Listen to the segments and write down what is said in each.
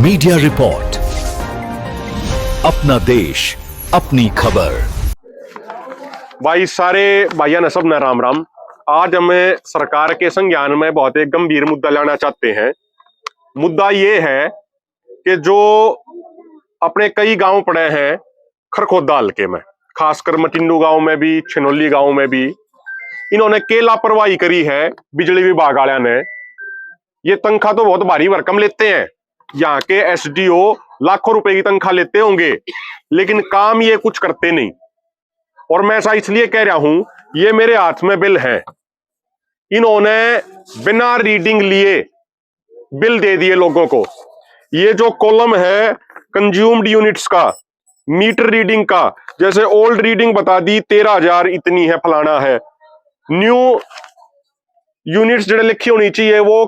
Media report, अपना देश अपनी खबर। भाई सारे भाइयों ने सब न राम राम। आज हमें सरकार के संज्ञान में बहुत एक गंभीर मुद्दा लाना चाहते हैं। मुद्दा ये है कि जो अपने कई गांव पड़े हैं खरखोदा हल्के में, खासकर मटिंडू गांव में भी, छिनोली गांव में भी, इन्होंने के लापरवाही करी है बिजली विभाग वाले ने। ये तनख्वाह तो बहुत भारी भरकम लेते हैं, यहाँ के एसडीओ लाखों रुपए की तनख्वाह लेते होंगे, लेकिन काम ये कुछ करते नहीं। और मैं ऐसा इसलिए कह रहा हूं, ये मेरे हाथ में बिल है, इन्होंने बिना रीडिंग लिए बिल दे दिए लोगों को। ये जो कॉलम है कंज्यूम्ड यूनिट्स का, मीटर रीडिंग का, जैसे ओल्ड रीडिंग बता दी 13,000 इतनी है, फलाना है। न्यू यूनिट्स जो लिखी होनी चाहिए वो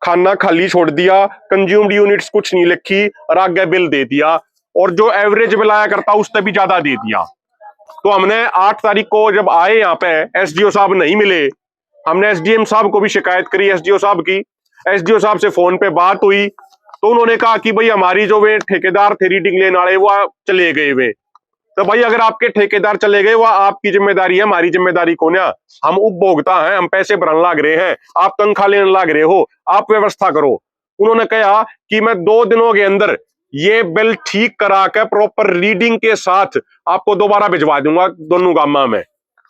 खाना खाली छोड़ दिया, कंज्यूम्ड यूनिट्स कुछ नहीं लिखी और आगे बिल दे दिया। और जो एवरेज बिल आया करता उससे भी ज्यादा दे दिया। तो हमने 8 तारीख को जब आए यहाँ पे, एसडीओ साहब नहीं मिले, हमने एसडीएम साहब को भी शिकायत करी, एसडीओ साहब की। एसडीओ साहब से फोन पे बात हुई तो उन्होंने कहा कि भाई हमारी जो वे ठेकेदार थे रीडिंग लेने वाले वो चले गए वे। तो भाई अगर आपके ठेकेदार चले गए वह आपकी जिम्मेदारी है, हमारी जिम्मेदारी कौन है? हम उपभोक्ता हैं, हम पैसे भरने लग रहे हैं, आप तनख्वाह लेने लग रहे हो, आप व्यवस्था करो। उन्होंने कहा कि मैं 2 दिनों के अंदर ये बिल ठीक करा के प्रॉपर रीडिंग के साथ आपको दोबारा भिजवा दूंगा दोनों गामा में।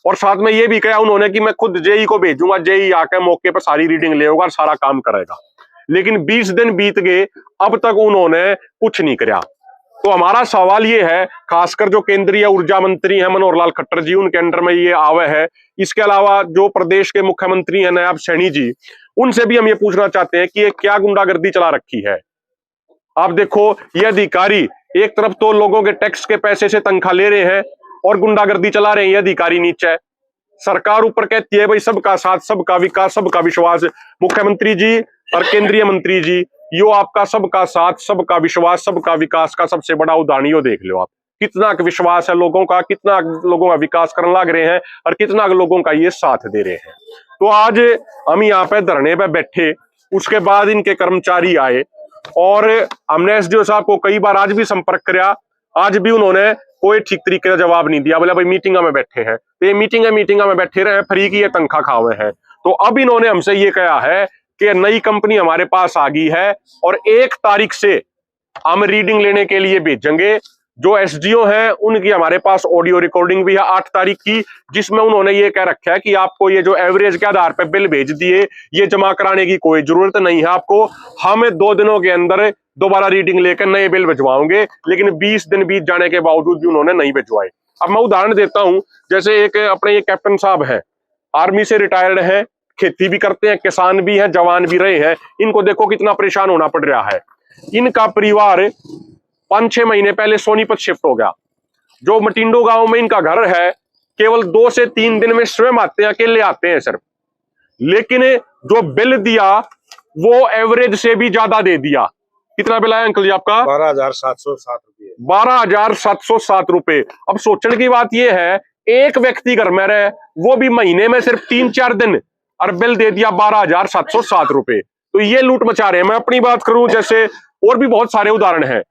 और साथ में ये भी कहा उन्होंने कि मैं खुद जेई को भेजूंगा, जेई आके मौके पर सारी रीडिंग ले होगा और सारा काम करेगा। लेकिन 20 दिन बीत गए, अब तक उन्होंने कुछ नहीं किया। तो हमारा सवाल ये है, खासकर जो केंद्रीय ऊर्जा मंत्री हैं मनोहर लाल खट्टर जी, उनके अंडर में ये आवे है। इसके अलावा जो प्रदेश के मुख्यमंत्री हैं नायब सैनी जी, उनसे भी हम ये पूछना चाहते हैं कि ये क्या गुंडागर्दी चला रखी है। आप देखो, ये अधिकारी एक तरफ तो लोगों के टैक्स के पैसे से तनख्वाह ले रहे हैं और गुंडागर्दी चला रहे हैं। ये अधिकारी नीचे, सरकार ऊपर कहती है भाई सबका साथ, सबका विकास, सबका विश्वास। मुख्यमंत्री जी और केंद्रीय मंत्री जी, यो आपका सबका साथ, सबका विश्वास, सबका विकास का सबसे बड़ा उदाहरण यो देख लो आप। कितना विश्वास है लोगों का, कितना लोगों का विकास करने लग रहे हैं और कितना लोगों का ये साथ दे रहे हैं। तो आज हम यहाँ पे धरने पे बैठे, उसके बाद इनके कर्मचारी आए और हमने एसडीओ साहब को कई बार आज भी संपर्क किया, आज भी उन्होंने कोई ठीक तरीके का जवाब नहीं दिया। बोला भाई मीटिंग में बैठे हैं, तो ये मीटिंग में बैठे रहे, फ्री की ये तनख्वाह खावे हैं। तो अब इन्होंने हमसे ये कहा है कि नई कंपनी हमारे पास आ गई है और 1 तारीख से हम रीडिंग लेने के लिए भेजेंगे। जो एसडीओ हैं उनकी हमारे पास ऑडियो रिकॉर्डिंग भी है 8 तारीख की, जिसमें उन्होंने ये कह रखा है कि आपको ये जो एवरेज के आधार पर बिल भेज दिए, ये जमा कराने की कोई जरूरत नहीं है आपको। हम 2 दिनों के अंदर दोबारा रीडिंग लेकर नए बिल भिजवाओगे। लेकिन 20 दिन बीत जाने के बावजूद भी उन्होंने नहीं भिजवाए। अब मैं उदाहरण देता हूं, जैसे एक अपने ये कैप्टन साहब है, आर्मी से रिटायर्ड है, खेती भी करते हैं, किसान भी हैं, जवान भी रहे हैं। इनको देखो कितना परेशान होना पड़ रहा है। इनका परिवार 5-6 महीने पहले सोनीपत शिफ्ट हो गया। जो मटिंडो गांव में इनका घर है, केवल 2 से 3 दिन में स्वयं आते हैं, अकेले आते हैं सिर्फ। लेकिन जो बिल दिया वो एवरेज से भी ज्यादा दे दिया। कितना बिल आया अंकल जी आपका? 12,707 रुपये। 12,707 रुपए। अब सोचने की बात यह है, एक व्यक्ति घर में रहे, वो भी महीने में सिर्फ 3-4 दिन, और बिल दे दिया 12,707 रुपए। तो ये लूट मचा रहे हैं। मैं अपनी बात करूं, जैसे और भी बहुत सारे उदाहरण हैं।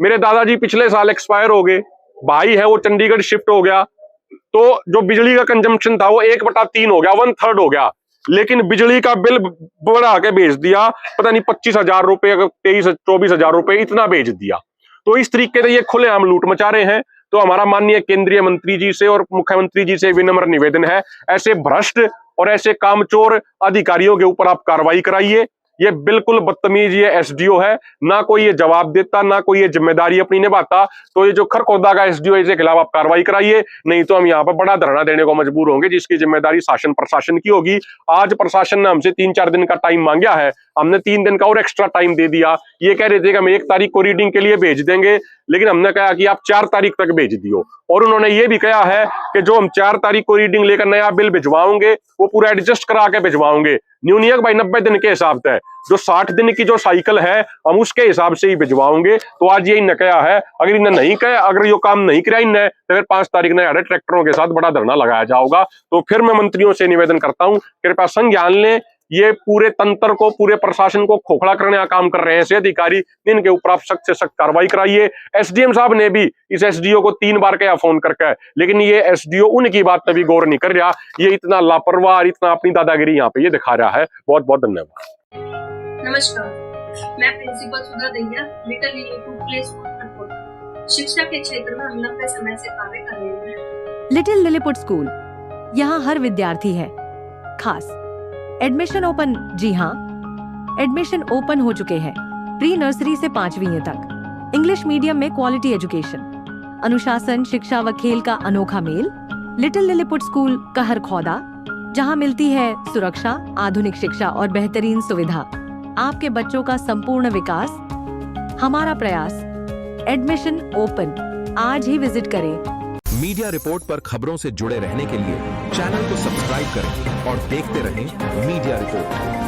मेरे दादाजी पिछले साल एक्सपायर हो गए, भाई है वो चंडीगढ़ शिफ्ट हो गया, तो जो बिजली का कंजम्पशन था वो 1/3 हो गया, 1/3 हो गया। लेकिन बिजली का बिल बढ़ा के भेज दिया, पता नहीं 25,000 रुपए, 23-24,000 रुपए इतना भेज दिया। तो इस तरीके से ये खुलेआम लूट मचा रहे हैं। तो हमारा माननीय केंद्रीय मंत्री जी से और मुख्यमंत्री जी से विनम्र निवेदन है, ऐसे भ्रष्ट और ऐसे कामचोर अधिकारियों के ऊपर आप कार्रवाई कराइए। ये बिल्कुल बदतमीज ये एसडीओ है, ना कोई ये जवाब देता, ना कोई ये जिम्मेदारी अपनी निभाता। तो ये जो खरखोदा का एसडीओ है, इसके खिलाफ आप कार्रवाई कराइए, नहीं तो हम यहाँ पर बड़ा धरना देने को मजबूर होंगे, जिसकी जिम्मेदारी शासन प्रशासन की होगी। आज प्रशासन ने हमसे 3-4 दिन का टाइम मांगा है, हमने 3 दिन का और एक्स्ट्रा टाइम दे दिया। ये कह रहे थे कि हम 1 तारीख को रीडिंग के लिए भेज देंगे, लेकिन हमने कहा कि आप 4 तारीख तक भेज दियो। और उन्होंने ये भी कहा है कि जो हम 4 तारीख को रीडिंग लेकर नया बिल भिजवाओगे वो पूरा एडजस्ट करा के भिजवाओगे। न्यूनियक भाई 90 दिन के हिसाब से, जो 60 दिन की जो साइकिल है हम उसके हिसाब से ही भिजवाओगे। तो आज ये इन्हें कहा है, अगर इन्हें नहीं कहा, अगर ये काम नहीं किया इन्हें, तो फिर 5 तारीख ने ट्रैक्टरों के साथ बड़ा धरना लगाया जाएगा। तो फिर मैं मंत्रियों से निवेदन करता हूं, कृपया संज्ञान लें, ये पूरे तंत्र को, पूरे प्रशासन को खोखला करने का काम कर रहे हैं ऐसे अधिकारी, इनके ऊपर आप सख्त से सख्त कार्रवाई कराइए। एसडीएम साहब ने भी इस एसडीओ को 3 बार कहा फोन करके, लेकिन ये एसडीओ उनकी बात पे भी गौर नहीं कर रहा। ये इतना लापरवाह, इतना अपनी दादागिरी यहाँ पे ये दिखा रहा है। बहुत बहुत धन्यवाद। नमस्कार, मैं प्रिंसिपल सुधा दैया, लिटिल लिलीपुट प्ले स्कूल कठपुतली। शिक्षा के क्षेत्र में हम लंबे समय से कार्य कर रहे हैं। लिटिल लिलीपुट स्कूल, यहाँ हर विद्यार्थी है खास। एडमिशन ओपन, जी हाँ, एडमिशन ओपन हो चुके हैं। प्री नर्सरी से 5वीं तक इंग्लिश मीडियम में क्वालिटी एजुकेशन, अनुशासन, शिक्षा व खेल का अनोखा मेल। लिटिल लिलीपुट स्कूल कहर खौदा, जहाँ मिलती है सुरक्षा, आधुनिक शिक्षा और बेहतरीन सुविधा। आपके बच्चों का संपूर्ण विकास हमारा प्रयास। एडमिशन ओपन, आज ही विजिट करें। मीडिया रिपोर्ट पर खबरों से जुड़े रहने के लिए चैनल को सब्सक्राइब करें और देखते रहें मीडिया रिपोर्ट।